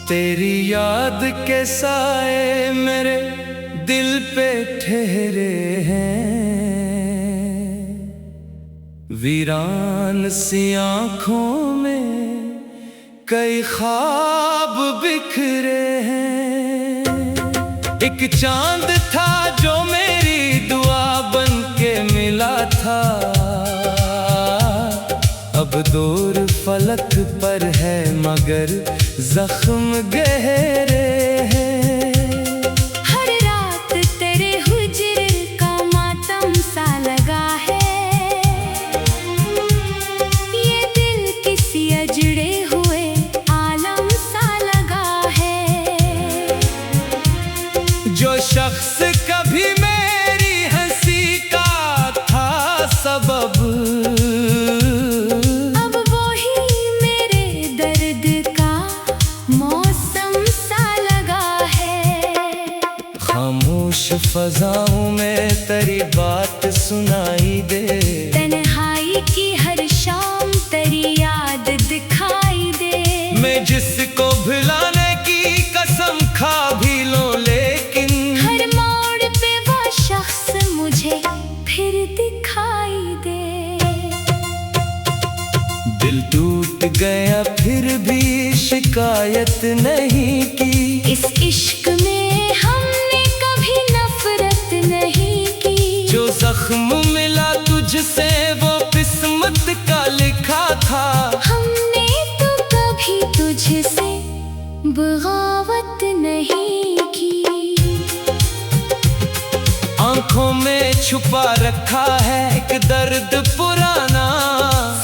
तेरी याद के साए मेरे दिल पे ठहरे हैं, वीरान सी आँखों में कई ख्वाब बिखरे हैं। एक चांद था जो मेरी दुआ बन के मिला था, अब दूर फलक पर है मगर जख्म गहरे हैं। हर रात तेरे हुज्र का मातम सा लगा है, ये दिल किसी अजड़े हुए आलम सा लगा है। जो शख्स कभी मेरी हंसी का था सबब, फज़ाओं में तेरी बात सुनाई दे, तन्हाई की हर शाम तेरी याद दिखाई दे। मैं जिसको भुलाने की कसम खा भी लूं, लेकिन हर मोड़ पे वो शख्स मुझे फिर दिखाई दे। दिल टूट गया फिर भी शिकायत नहीं की, इस इश्क में हमने कभी नफरत नहीं की। जो जख्म मिला तुझसे वो किस्मत का लिखा था, हमने तो कभी तुझसे बगावत नहीं की। आंखों में छुपा रखा है एक दर्द पुराना,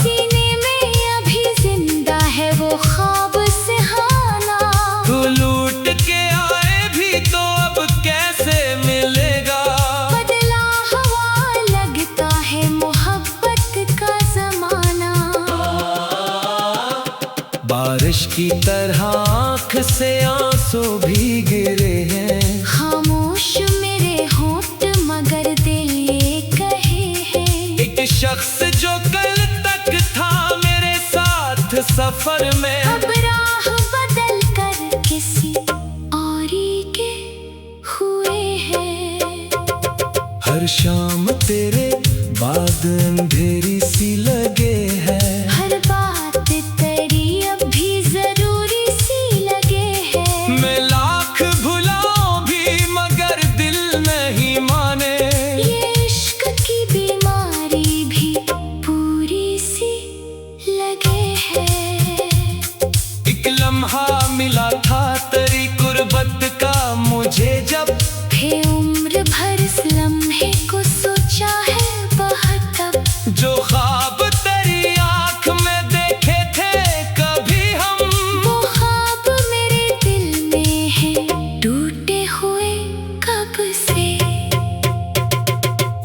सीने में अभी जिंदा है वो ख्वाब सुहाना। तू लूट के आए भी तो अब कैसे मिलेगा, बदला हवा लगता है मोहब्बत का जमाना। बारिश की तरह आँख से आंसू भी गिरे हैं, खामोश मेरे होंठ मगर दिल ये कहे हैं। एक शख्स जो कल तक था मेरे साथ सफर में, अब राह बदल कर किसी औरी के हुए हैं। हर शाम तेरे बाद अंधेरी सी लगे है, हर बात तेरी अब भी जरूरी सी लगे है। मैं लाख भुलाऊं भी मगर दिल नहीं माने, ये इश्क की बीमारी भी पूरी सी लगे है। एक लम्हा मिला था तेरी कुर्बत का मुझे जब, फिर उम्र भर इस लम्हे को सोचा है बहुत अब। जो ख्वाब तेरी आँख में देखे थे कभी हम, वो ख्वाब मेरे दिल में है टूटे हुए कब से।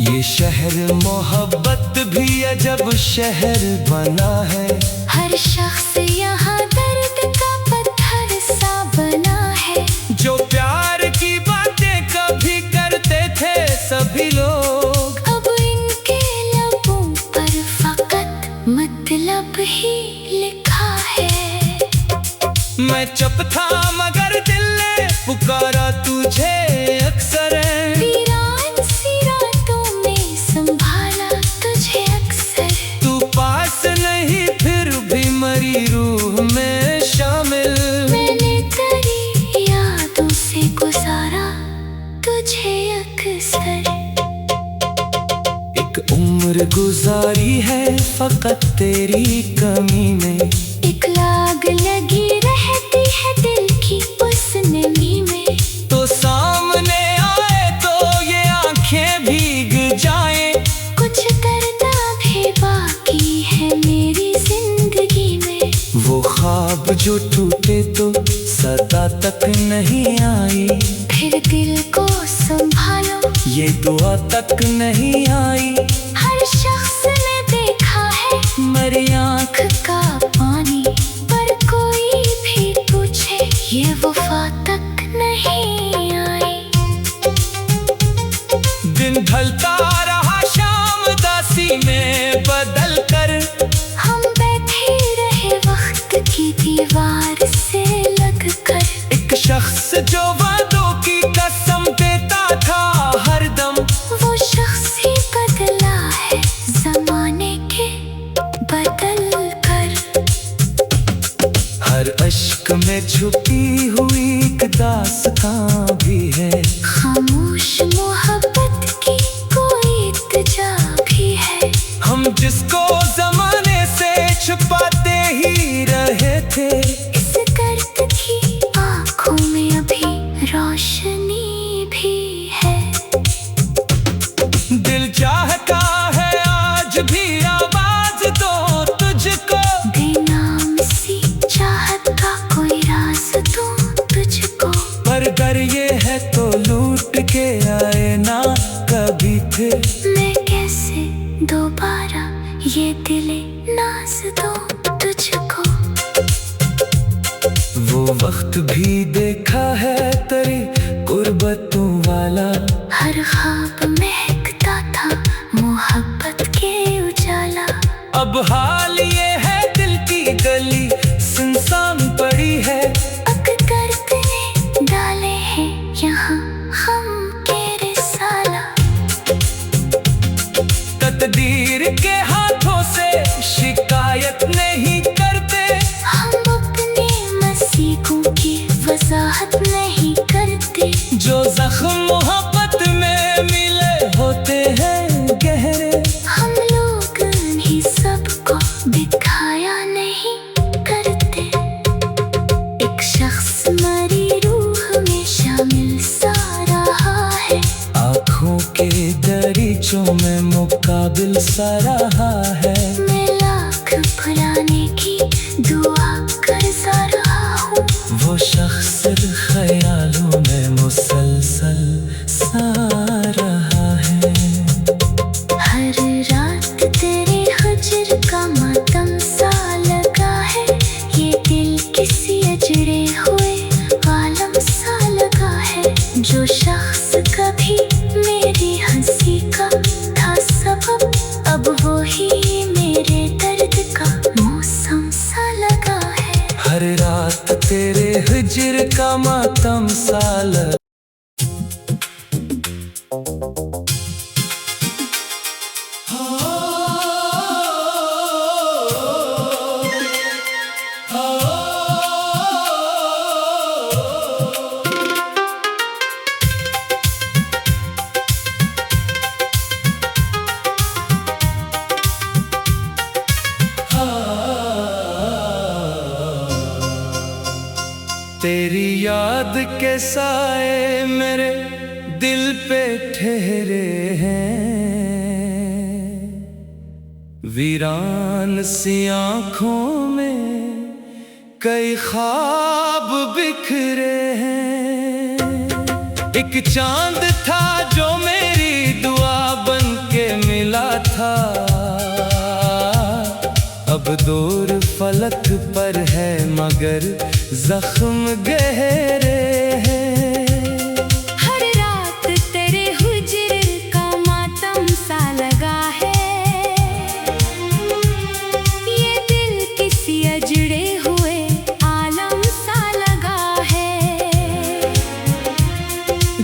ये शहर मोहब्बत भी अजब शहर बना है, हर शख्स यहाँ दर्द का पत्थर सा बना है। जो प्यार की बातें कभी करते थे सभी लोग, अब इनके लबों पर फकत मतलब ही लिखा है। मैं चुप था मगर दिल ने पुकारा तुझे अक्सर, वीरान सी रातों में संभाला तुझे अक्सर। तू पास नहीं फिर भी मरी रूह में शामिल, मैंने तेरी यादों से गुजारा तुझे अक्सर। एक उम्र गुजारी है फकत तेरी कमी में, एक लाग लगी रहती है दिल की उस नमी में। तो सामने आए तो ये आंखें भीग जाएं, कुछ करना भी बाकी है मेरी जिंदगी में। वो ख्वाब जो टूटे तो सदा तक नहीं आई, फिर दिल को संभालो ये दुआ तक नहीं आई। हर शख्स ने देखा है मेरी आँख का पानी, पर कोई भी पूछे ये वफा तक नहीं आई। दिन ढलता रहा शाम दासी में बदल कर, हम बैठे रहे वक्त की दीवार से लग कर। एक शख्स जो वादों की कसम देता था हरदम, वो शख्स ही बदला है जमाने के बदल कर। हर अश्क में छुपी हुई एक दास्तां भी है, खामोश मोहब्बत की कोई इल्तिजा भी है। हम जिसको जमाने से छुपाते ही रहे थे, इस दर्द की आँखों में अभी रोशनी भी है। दिल चाहता है आज भी आवाज दो तुझको, बेनाम सी चाहत का कोई राज दूं तुझको। पर डर ये है तो लूट के आए ना कभी फिर, मैं कैसे दोबारा ये दिले नाज दूं तुझको। वो वक्त भी देखा है तेरी गुर्बतों वाला, हर ख्वाब महकता था मोहब्बत के उजाला। अब हाल ये है दिल की गली सुनसान पड़ी है, अकदर ने डाले हैं यहाँ हम के रिसाला। तकदीर के हाथों से शिकायत नहीं करते, हम अपने मसीहों की वजाहत नहीं करते। जो जख्म मोहब्बत में मिले होते हैं गहरे, हम लोग ही सबको दिखाया नहीं करते। एक शख्स मरी रूह में शामिल सा रहा है, आँखों के दरीचों में मुकाबिल सा रहा है। मैं लाख भुलाने की दुआ करता रहा हूँ, वो शख्स ख्यालों में मुसलसल सा रहा है। हर रात तेरे हुज्र का मातम सा लगा है, ये दिल किसी अजड़े हुए आलम सा लगा है। जो शख्स कभी मेरी हंसी का था सबब, अब वो ही मेरे दर्द का मौसम सा लगा है। हर रात तेरे हिज्र का मातम सा लगा। तेरी याद के साए मेरे दिल पे ठहरे हैं, वीरान सी आँखों में कई ख्वाब बिखरे हैं। एक चांद था जो मेरी दुआ बन के मिला था, अब दूर फलक पर है मगर जख्म गहरे हैं। हर रात तेरे हुज्र का मातम सा लगा है, ये दिल किसी अजड़े हुए आलम सा लगा है।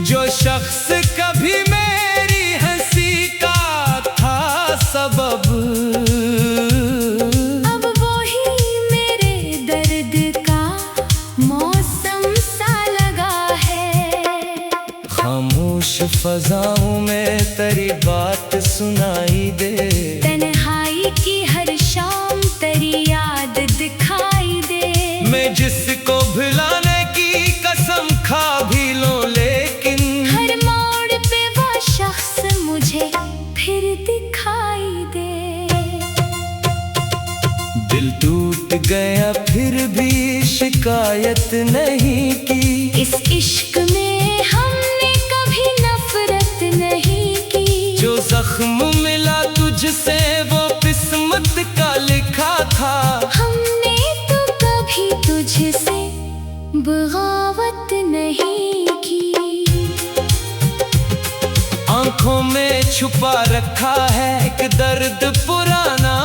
जो शख्स कभी मेरी हंसी का था सबब, फजाओं में तेरी बात सुनाई दे। तन्हाई की हर शाम तेरी याद दिखाई दे। मैं जिसको भुलाने की कसम खा भी लो, लेकिन हर मोड़ पे वो शख्स मुझे फिर दिखाई दे। दिल टूट गया फिर भी शिकायत नहीं की, इस इश्क में हमने कभी नफरत नहीं से वो किस्मत का लिखा था। हमने तो कभी तुझसे बगावत नहीं की। आंखों में छुपा रखा है एक दर्द पुराना,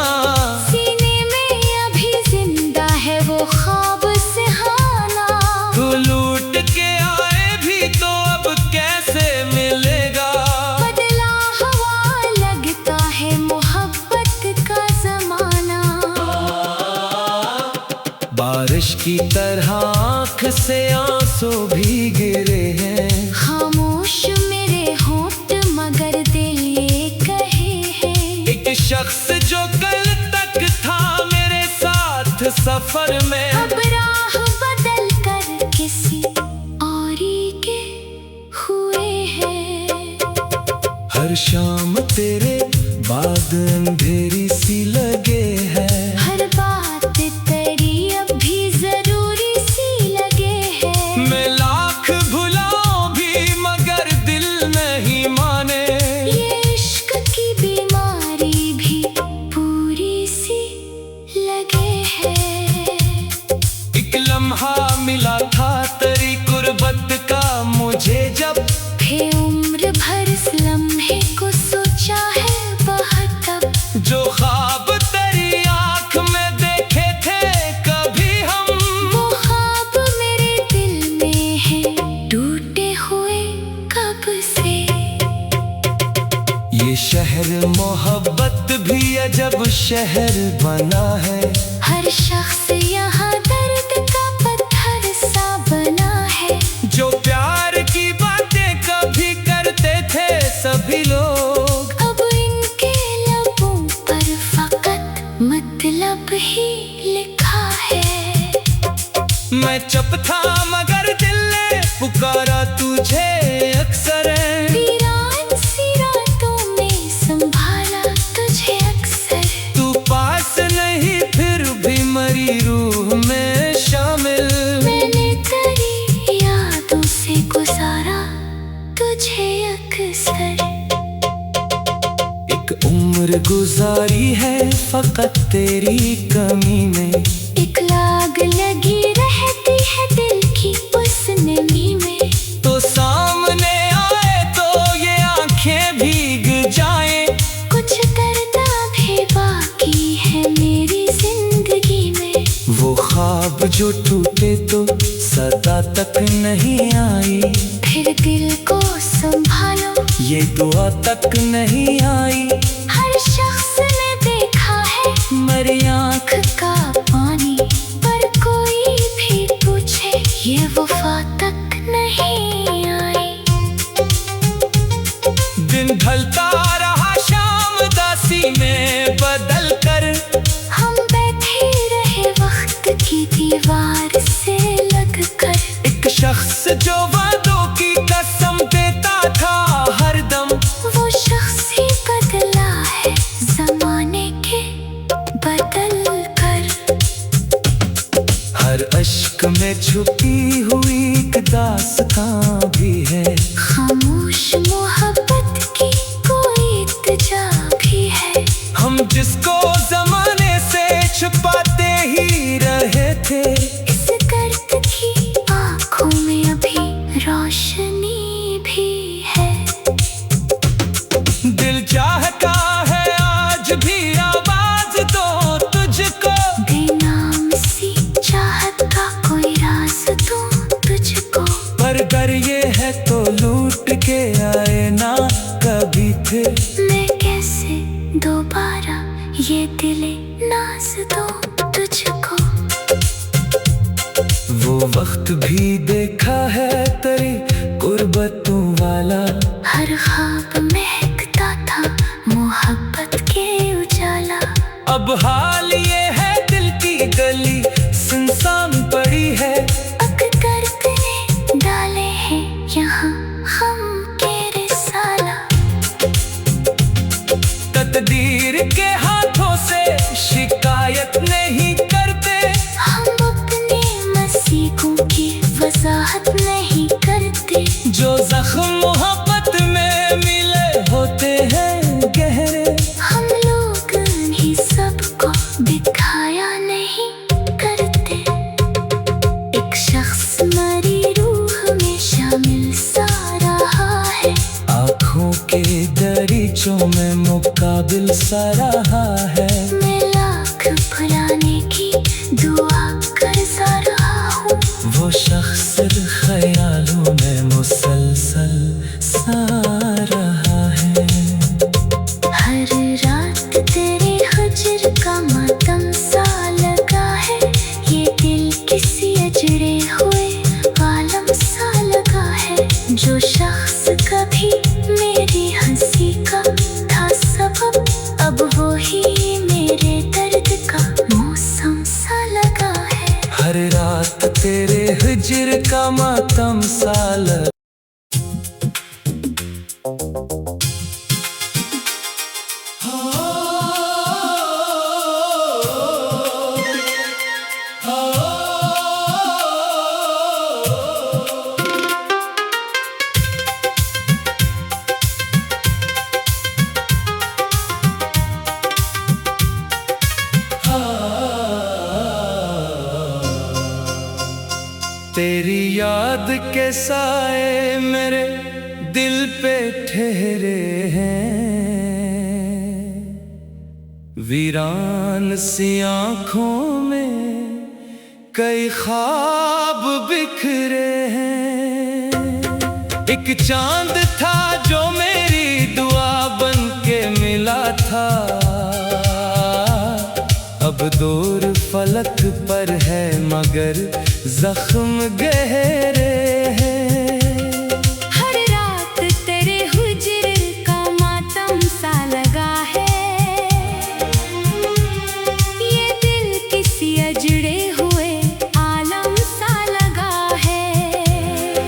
सीने में अभी जिंदा है वो ख्वाब सुहाना। तू लूट के आए भी तो अब कैसे मिलेगा। बदला हवा लगता है मोहब्बत का जमाना। बारिश की तरह आँख से आंसू भी गिरे हैं। खामोश मेरे होंठ मगर दिल ये कहे हैं। एक शख्स जो कल तक था मेरे साथ सफर में, अब राह बदल कर किसी औरी के हुए हैं। हर शाम तेरे बाद अंधेरी सी लगे है। हर बात तेरी अब भी जरूरी सी लगे है। मैं लाख भुलाऊं भी मगर दिल नहीं माने। ये इश्क की बीमारी भी पूरी सी लगे है। एक लम्हा मिला था तेरी कुर्बत का मुझे जब, फिर उम्र भर इस लम्हे को सोचा है बहुत अब। जो ख्वाब तेरी आँख में देखे थे कभी हम, वो ख्वाब मेरे दिल में है टूटे हुए कब से। ये शहर मोहब्बत भी अजब शहर बना है। हर शख्स यहाँ दर्द का पत्थर सा बना है। जो प्यार की बातें कभी करते थे सभी लोग, अब इनके लबों पर फकत मतलब ही लिखा है। मैं चुप था मगर दिल ने पुकारा तुझे अक्सर। वीरान सी रातों में संभाला तुझे अक्सर। तू पास नहीं फिर भी मरी रूह में शामिल। मैंने तेरी यादों से गुजारा तुझे अक्सर। एक उम्र गुजारी है फकत तेरी कमी में। एक लाग लगी रहती है दिल की उस नमी में। तो सामने आए तो ये आंखें भीग जाएं। कुछ करना भी बाकी है मेरी जिंदगी में। वो ख्वाब जो टूटे तो सदा तक नहीं आई। फिर दिल को संभालो ये दुआ तक नहीं आई। हर शख्स ने देखा है मेरी आँख का पानी, पर कोई भी पूछे ये वफा तक नहीं आई। दिन ढलता रहा शाम दासी में बदल कर। हम बैठे रहे वक्त की दीवार से लग कर। एक शख्स जो वादों की कसम देता था हरदम, वो शख्स ही बदला है जमाने के बदल कर। हर अश्क में छुपी हुई एक दास्तां भी है। खामोश मोहब्बत की कोई इल्तिजा भी है। हम जिसको जमाने से छुपाते ही रहे थे, इस गर्द की आंखों में अभी रोशनी भी है। दिल चाहता है आज भी आवाज दो तुझको। बेनाम सी चाहत का कोई राज दूं तुझको। पर अगर ये है तो लूट के आए ना कभी फिर। मैं कैसे दोबारा ये दिले नाज दूं तुझको। वो वक्त भी देखा है तेरी कुर्बतों वाला। हर ख्वाब महकता था मोहब्बत के उजाला। अब हाल ये है दिल की गली सुनसान पड़ी है। अकदर ने डाले हैं यहाँ हम के रिसाला। तकदीर के हाथों से शिकायत नहीं करते। हम अपने मसीकों की वजाहत नहीं करते। जो जख्म मोहब्बत में मिले होते हैं गहरे। हम लोग आपके दरीचों में मुकाबिल सा रहा है। मैं लाख भुलाने की दुआ करता रहा हूँ, वो शख्स ख्यालों में मुसलसल सा रहा है। हर रात तेरे हुज्र का मातम सा लगा है, ये दिल किसी अजड़े हुए आलम सा लगा है। जो शख्स कभी मेरी हंसी का था सबब, अब वो ही मेरे दर्द का मौसम सा लगा है। हर रात तेरे हिज्र का मातम सा लगा। तेरी याद के साए मेरे दिल पे ठहरे हैं, वीरान सी आँखों में कई ख्वाब बिखरे हैं। एक चांद था जो मेरी दुआ बन के मिला था, अब दूर फलक पर है मगर जख्म गहरे हैं। हर रात तेरे हुज्र का मातम सा लगा है, ये दिल किसी अजड़े हुए आलम सा लगा है।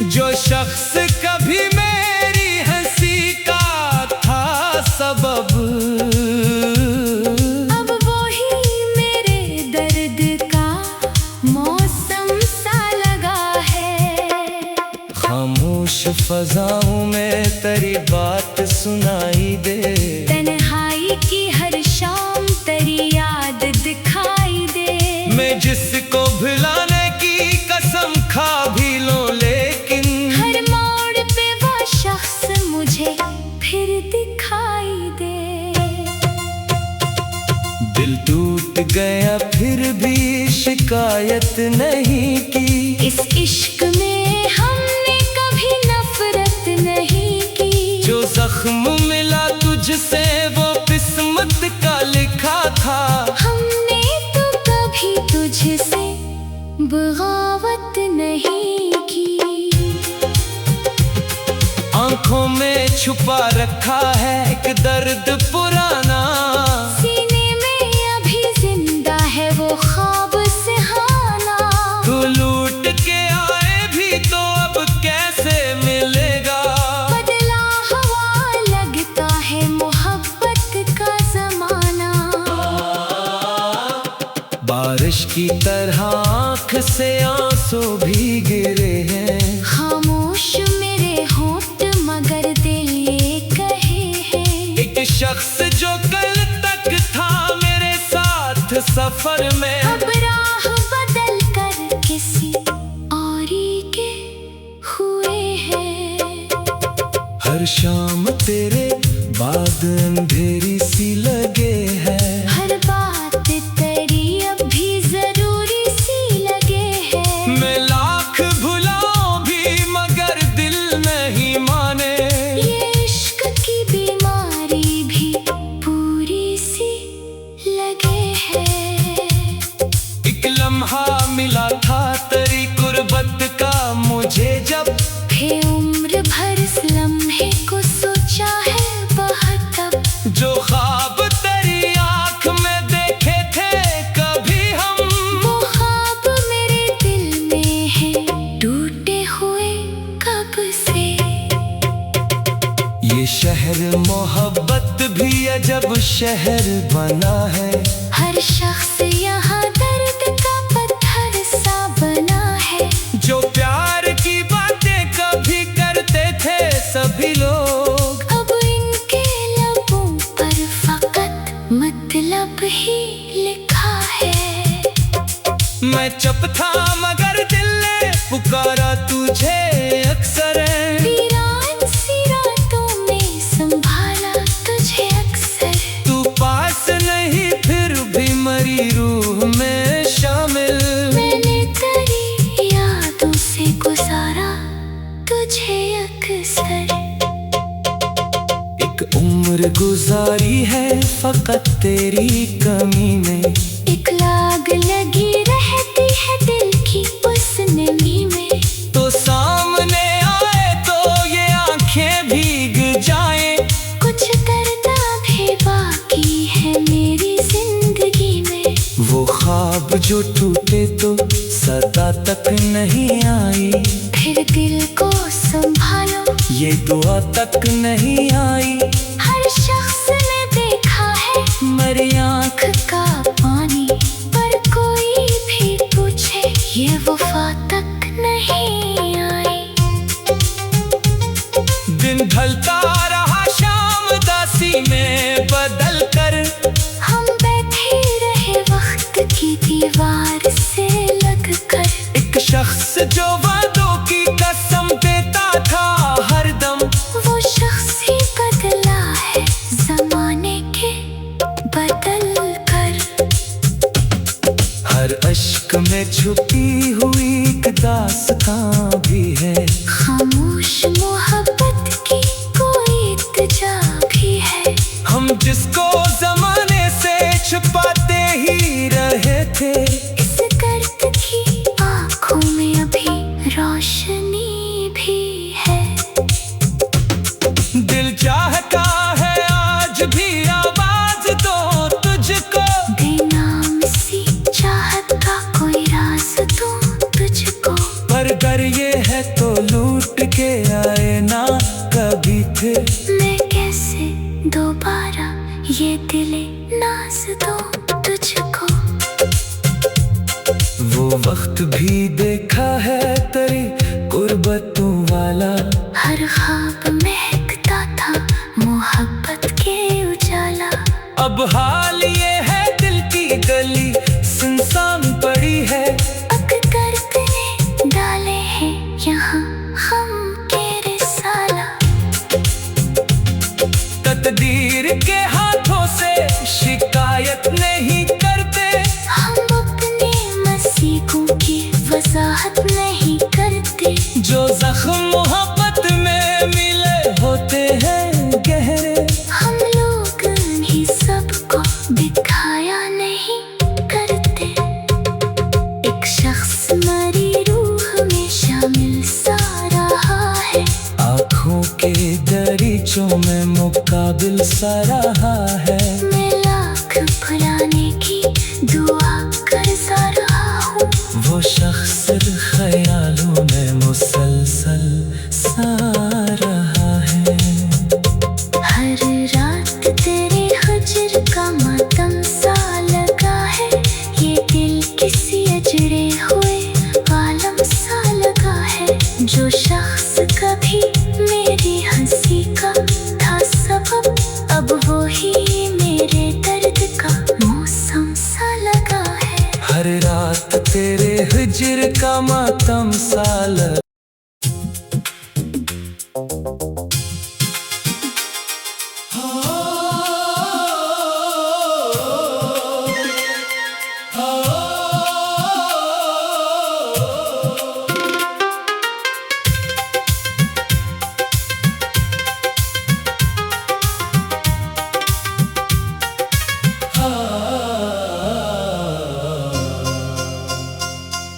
जो शख्स कभी मेरी हंसी का था सबब, फज़ाओं में तेरी बात सुनाई दे। तन्हाई की हर शाम तेरी याद दिखाई दे। मैं जिसको भुलाने की कसम खा भी लूं, लेकिन हर मोड़ पे वो शख्स मुझे फिर दिखाई दे। दिल टूट गया फिर भी शिकायत नहीं की। इस इश्क में हमने कभी नफरत नहीं की। जो जख्म मिला तुझसे वो किस्मत का लिखा था, हमने तो कभी तुझसे बगावत नहीं की। आंखों में छुपा रखा है एक दर्द पुराना, सीने में अभी जिंदा है वो ख्वाब सुहाना। तू लूट के आए भी तो अब कैसे मिलेगा। बदला हवा लगता है मोहब्बत का जमाना। बारिश की तरह आँख से आंसू भी गिरे हैं। खामोश मेरे होंठ मगर दिल ये कहे हैं। एक शख्स जो कल तक था मेरे साथ सफर में, अब राह बदल कर किसी औरी के हुए हैं। हर शाम तेरे बाद अंधेरी सी लगे है। हर बात तेरी अब भी जरूरी सी लगे है। मैं लाख भुलाऊं भी मगर दिल नहीं माने। ये इश्क की बीमारी भी पूरी सी लगे है। एक लम्हा मिला था तेरी कुर्बत का मुझे, जब फिर उम्र भर इस लम्हे को सोचा है बहुत अब। जो ख्वाब तेरी आँख में देखे थे कभी हम, वो ख्वाब मेरे दिल में है टूटे हुए कब से। ये शहर मोहब्बत भी अजब शहर बना है। हर शख्स यहाँ दर्द का पत्थर सा बना है। जो प्यार की बातें कभी करते थे सभी लोग, अब इनके लबों पर फकत मतलब ही लिखा है। मैं चुप था मगर दिल ने पुकारा तुझे अक्सर। वीरान सी तुझे अक्सर। एक उम्र गुजारी है फकत तेरी कमी में, एक लाग लगी रहती है दिल की उस नमी में। तो सामने आए तो ये आंखें भीग जाएं। कुछ करना भी बाकी है मेरी जिंदगी में। वो ख्वाब जो टूटे तो सदा तक नहीं आई, फिर दिल को संभालो ये दुआ तक नहीं आई। हर शख्स ने देखा है मेरी आँख का पानी, पर कोई भी पूछे ये वफा तक नहीं आई। दिन ढलता रहा शाम दासी में बदल कर, हम बैठे रहे वक्त की दीवार से लग कर। एक शख्स जो वादों की कसम देता था हरदम, वो शख्स ही बदला है जमाने के बदल कर। हर अश्क में छुपी हुई एक दास्तां भी है, खामोश मोहब्बत की कोई इल्तिजा भी है। हम जिसको जमाने से छुपाते ही रहे थे, इस दर्द की आंखों में अभी रोशनी भी है। दिल चाहता है आज भी आवाज दो तुझको, बेनाम सी चाहत का कोई राज दूं तुझको। पर डर ये है तो लूट के आए ना कभी फिर। मैं कैसे दोबारा ये दिले नाज दूं तुझको। वो वक्त भी देखा है तेरी गुर्बतों वाला, हर ख्वाब महकता था मोहब्बत के उजाला। अब हाल ये है दिल की गली सुनसान पड़ी है। अब दर्द ने डाले हैं यहाँ हम के रिसाला। तकदीर के हाथों से शिकायत नहीं करते, हम अपने मसीहों की वजाहत नहीं करते। जो जख्म मोहब्बत में मिले होते हैं गहरे, हम लोग ही सबको दिखाया नहीं करते। एक शख्स मरी रूह में शामिल सा रहा है, आँखों के दरीचों में मुकाबिल सा रहा है। मैं लाख भुलाने की दुआ करता रहा हूँ, वो शख्स ख्यालों में मुसलसल सा रहा है। हर रात तेरे हुज्र का मातम सा लगा है। ये दिल किसी अजड़े हुए आलम सा लगा है। जो शख्स कभी मेरी हंसी का था सबब, अब वो ही मेरे दर्द का मौसम सा लगा है। हर रात तेरे हिज्र का मातम सा लगा।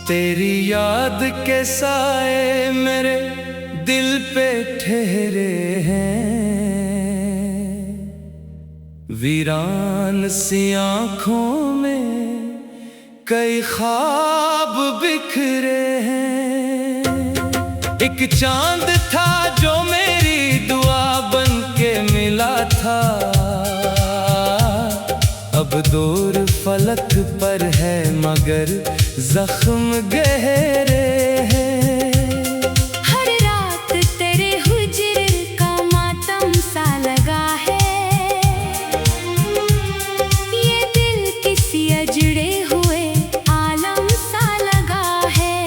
तेरी याद के साए मेरे दिल पे ठहरे हैं, वीरान सी आँखों में कई ख्वाब बिखरे हैं। एक चांद था जो मेरी दुआ बन के मिला था, अब दूर फलक पर है मगर जख्म गहरे हैं। हर रात तेरे हुज्र का मातम सा लगा है। ये दिल किसी अजड़े हुए आलम सा लगा है।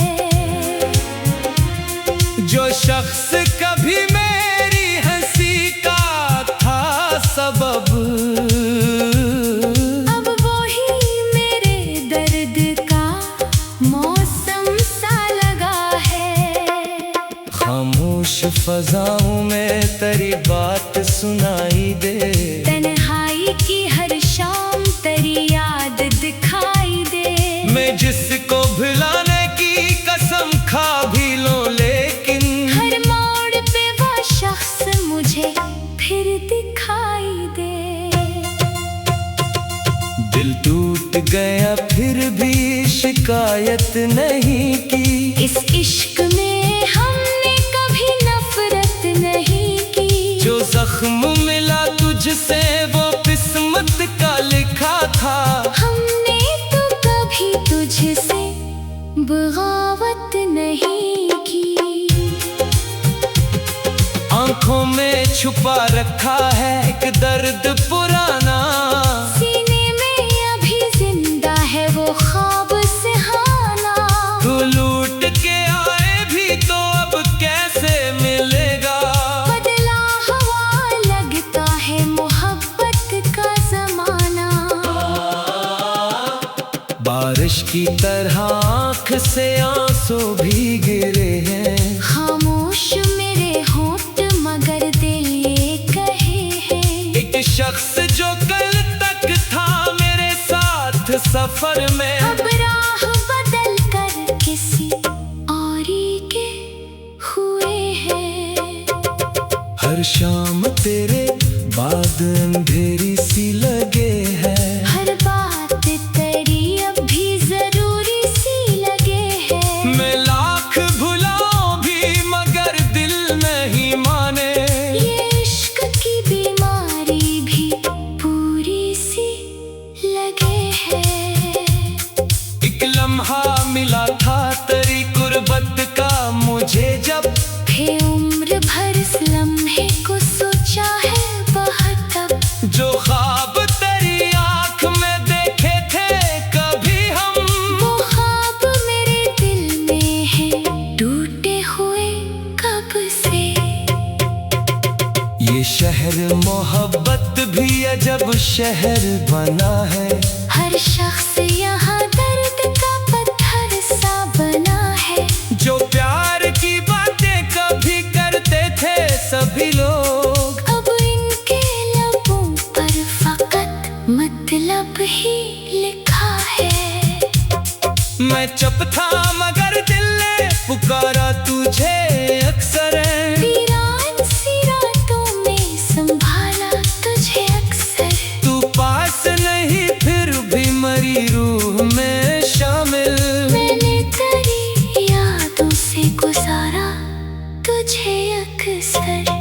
जो शख्स कभी मेरी हंसी का था सबब, खामोश फजाओं में तेरी बात सुनाई दे। तन्हाई की हर शाम तेरी याद दिखाई दे। मैं जिसको भुलाने की कसम खा भी लूं, लेकिन हर मोड़ पे वो शख्स मुझे फिर दिखाई दे। दिल टूट गया फिर भी शिकायत नहीं की। इस इश्क में हमने कभी नफरत नहीं की। जो जख्म मिला तुझसे वो किस्मत का लिखा था। हमने तो कभी तुझसे बगावत नहीं की। आंखों में छुपा रखा है एक दर्द पुराना। सीने में अभी जिंदा है वो ख्वाब सुहाना। तू लूट के आए भी तो अब कैसे मिलेगा। बदला हवा लगता है मोहब्बत का जमाना। बारिश की तरह आँख से आंसू भी गिरे हैं। खामोश मेरे होंठ मगर दिल ये कहे हैं। एक शख्स जो कल तक था मेरे साथ सफर में, अब राह बदल कर किसी औरी के हुए हैं। हर शाम तेरे बाद अंधेरी सी लगे है। हर बात तेरी अब भी जरूरी सी लगे है। मैं लाख भुलाऊं भी मगर दिल नहीं माने। ये इश्क की बीमारी भी पूरी सी लगे है। एक लम्हा मिला था तेरी कुर्बत का मुझे जब, फिर उम्र भर इस लम्हे को सोचा है बहुत अब। जो ख्वाब तेरी आँख में देखे थे कभी हम, वो ख्वाब मेरे दिल में है टूटे हुए कब से। ये शहर मोहब्बत भी अजब शहर बना है। हर शख्स यहाँ दर्द का पत्थर सा बना है। जो प्यार की बातें कभी करते थे सभी लोग, अब इनके लबों पर फकत मतलब ही लिखा है। मैं चुप था मगर दिल ने पुकारा तुझे अक्सर। वीरान सी रातों में संभाला तुझे अक्सर। तू पास नहीं फिर भी मरी रूह में शामिल। मैंने तेरी यादों से गुजारा तुझे अक्सर।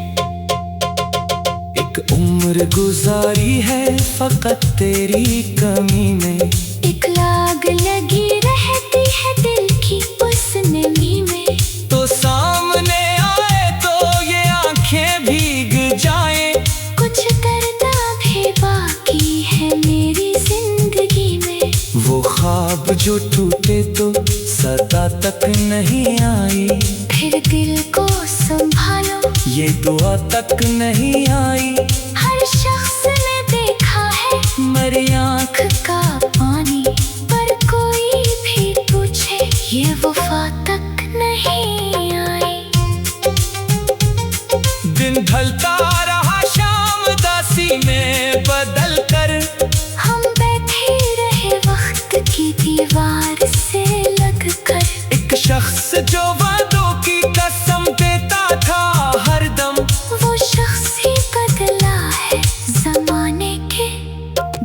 एक उम्र गुजारी है फकत तेरी कमी में। एक लाग लगी रहती है दिल की उस नमी में। तो सामने आए तो ये आंखें भीग जाएं। कुछ करना भी बाकी है मेरी जिंदगी में। वो ख्वाब जो टूटे तो सदा तक नहीं आई। फिर दिल को संभालो ये दुआ तक नहीं आई। हर शख्स ने देखा है मेरी आँख का पानी, पर कोई भी पूछे ये वफा तक नहीं आई। दिन ढलता रहा शाम दासी में बदल कर। हम बैठे रहे वक्त की दीवार से लग कर। एक शख्स जो वादों की कसम देता था हरदम, वो शख्स ही बदला है जमाने के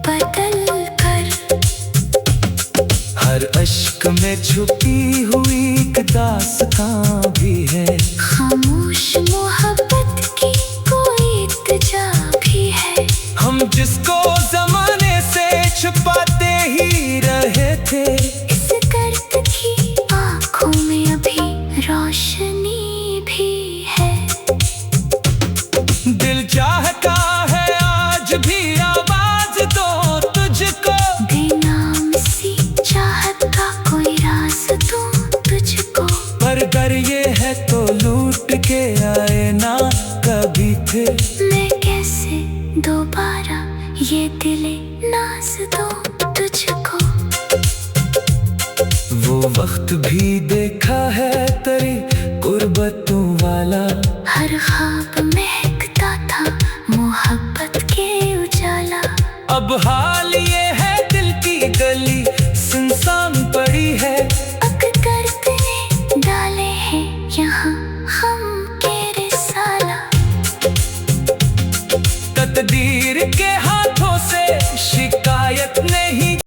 बदल कर। हर अश्क में छुपी हुई एक दास्तां भी है। खामोश मोहब्बत की कोई इत्तेजा भी है। हम जिसको जमाने से छुपाते ही रहे थे, इस दर्द की आंखों में अभी रोशनी भी है। दिल चाहता है आज भी आवाज दो तुझको। बेनाम सी चाहत का कोई राज दूं तुझको। पर अगर ये है तो लूट के आए ना कभी फिर। मैं कैसे दोबारा ये दिले नाज दूं तुझको। वो वक्त भी देखा है तेरी कुर्बतों वाला। हर ख्वाब महकता था मोहब्बत के उजाला। अब